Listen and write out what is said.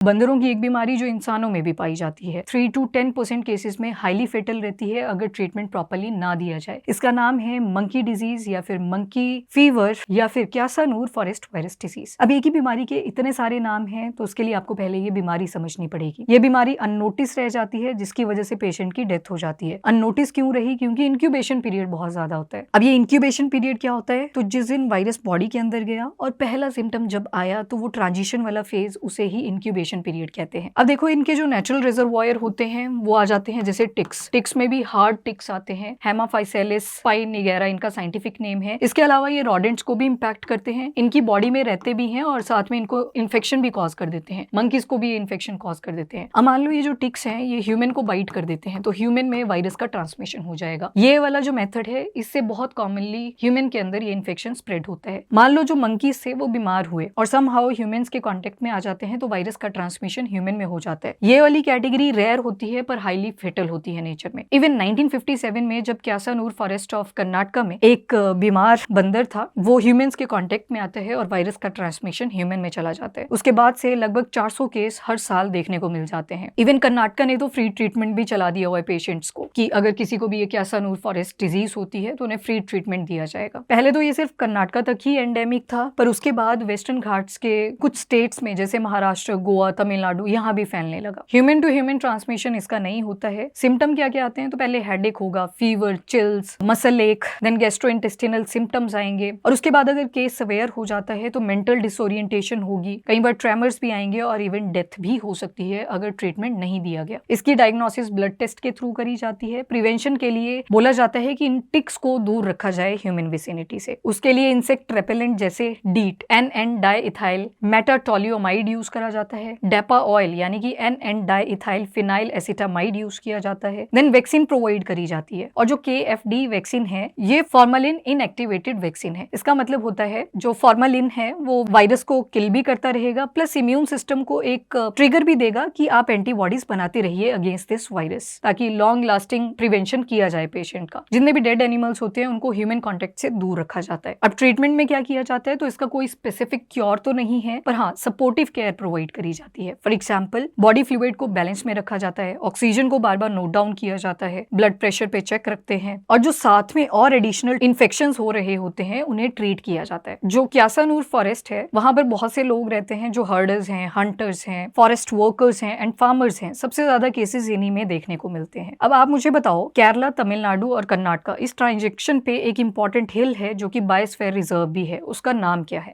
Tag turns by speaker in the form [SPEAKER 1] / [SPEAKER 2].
[SPEAKER 1] बंदरों की एक बीमारी जो इंसानों में भी पाई जाती है, 3 to 10% केसेस में हाईली फेटल रहती है अगर ट्रीटमेंट प्रॉपर्ली ना दिया जाए। इसका नाम है मंकी डिजीज या फिर मंकी फीवर या फिर क्यासानूर फॉरेस्ट वायरस डिजीज। अब एक ही बीमारी के इतने सारे नाम हैं, तो उसके लिए आपको पहले ये बीमारी समझनी पड़ेगी। ये बीमारी अननोटिस रह जाती है, जिसकी वजह से पेशेंट की डेथ हो जाती है। अननोटिस क्यों रही? क्योंकि इंक्यूबेशन पीरियड बहुत ज्यादा होता है। अब ये इंक्यूबेशन पीरियड क्या होता है? तो जिस दिन वायरस बॉडी के अंदर गया और पहला सिम्टम जब आया, तो वो ट्रांजिशन वाला फेज, उसे ही इंक्यूबेशन पीरियड कहते हैं। अब देखो, इनके जो नेचुरल रिजर्वॉयर होते हैं वो आ जाते हैं, जैसे टिक्स में भी हार्ड टिक्स आते हैं, हेमाफाइसेलिस पाइनिगेरा इनका साइंटिफिक नेम है। इसके अलावा ये रॉडेंट्स को भी इंपैक्ट करते हैं, इनकी बॉडी में रहते भी हैं और साथ में इनको इन्फेक्शन भी कॉज कर देते हैं। मंकीज को भी इन्फेक्शन कॉज कर देते हैं। अब मान लो ये जो टिक्स हैं ये ह्यूमन को बाइट कर देते हैं, तो ह्यूमन में वायरस का ट्रांसमिशन हो जाएगा। ये वाला जो मेथड है, इससे बहुत कॉमनली ह्यूमन के अंदर ये इन्फेक्शन स्प्रेड होता है। मान लो जो मंकीज से वो बीमार हुए और समहाउ ह्यूमंस के कांटेक्ट में आ जाते हैं, तो वायरस का ट्रांसमिशन ह्यूमन में हो जाता है। ये वाली कैटेगरी रेयर होती है पर हाईली फेटल होती है नेचर में। इवन 1957 में जब क्यासानूर फॉरेस्ट ऑफ कर्नाटका में एक बीमार बंदर था, वो ह्यूमंस के कांटेक्ट में आता है और वायरस का ट्रांसमिशन ह्यूमन में चला जाता है। उसके बाद से लगभग 400 केस हर साल देखने को मिल जाते हैं। इवन कर्नाटका ने तो फ्री ट्रीटमेंट भी चला दिया हुआ है पेशेंट्स को, कि अगर किसी को भी ये क्यासानूर फॉरेस्ट डिजीज होती है तो उन्हें फ्री ट्रीटमेंट दिया जाएगा। पहले तो ये सिर्फ कर्नाटका तक ही एंडेमिक था, पर उसके बाद वेस्टर्न घाट्स के कुछ स्टेट्स में जैसे महाराष्ट्र, गोवा, तमिलनाडु, यहाँ भी फैलने लगा। ह्यूमन टू ह्यूमन ट्रांसमिशन इसका नहीं होता है। सिम्टम क्या क्या आते हैं? तो पहले हेडेक होगा, फीवर, चिल्स, मसल एक, देन गैस्ट्रोइंटेस्टिनल सिम्टम्स आएंगे, और उसके बाद अगर केस सवेयर हो जाता है तो मेंटल डिसोरिएंटेशन होगी, कई बार ट्रेमर्स भी आएंगे और इवन डेथ भी हो सकती है अगर ट्रीटमेंट नहीं दिया गया। इसकी डायग्नोसिस ब्लड टेस्ट के थ्रू करी जाती है। प्रिवेंशन के लिए बोला जाता है कि इन टिक्स को दूर रखा जाए ह्यूमन विसिनिटी से। उसके लिए इंसेक्ट रेपेलेंट जैसे डीट, NN डाइइथाइल मेटाटोलियोमाइड यूज करा जाता है। डेपा ऑयल यानी कि NN diethyl phenyl acetamide use किया जाता है। देन वैक्सीन प्रोवाइड करी जाती है, और जो KFD वैक्सीन है ये फॉर्मलिन इनएक्टिवेटेड वैक्सीन है। इसका मतलब होता है जो फॉर्मलिन है वो वायरस को किल भी करता रहेगा, प्लस इम्यून सिस्टम को एक ट्रिगर भी देगा कि आप एंटीबॉडीज बनाते रहिए अगेंस्ट दिस वायरस, ताकि लॉन्ग लास्टिंग प्रिवेंशन किया जाए पेशेंट का। जितने भी डेड एनिमल्स होते हैं उनको ह्यूमन कॉन्टेक्ट से दूर रखा जाता है। अब ट्रीटमेंट में क्या किया जाता है? तो इसका कोई स्पेसिफिक क्योर तो नहीं है, पर हाँ सपोर्टिव केयर प्रोवाइड करी जाती है। फॉर एग्जाम्पल, बॉडी फ्लूइड को बैलेंस में रखा जाता है, ऑक्सीजन को बार बार नोट डाउन किया जाता है, ब्लड प्रेशर पे चेक रखते हैं, और जो साथ में और एडिशनल इन्फेक्शंस हो रहे होते हैं उन्हें ट्रीट किया जाता है। जो क्यासानूर फॉरेस्ट है वहां पर बहुत से लोग रहते हैं जो हर्डर्स हैं, हंटर्स हैं, फॉरेस्ट वर्कर्स हैं एंड फार्मर्स हैं। सबसे ज्यादा केसेस इन्हीं में देखने को मिलते हैं। अब आप मुझे बताओ, केरला, तमिलनाडु और कर्नाटका, इस ट्रांजेक्शन पे एक इंपॉर्टेंट हिल है जो कि बायोस्फीयर रिजर्व भी है, उसका नाम क्या है?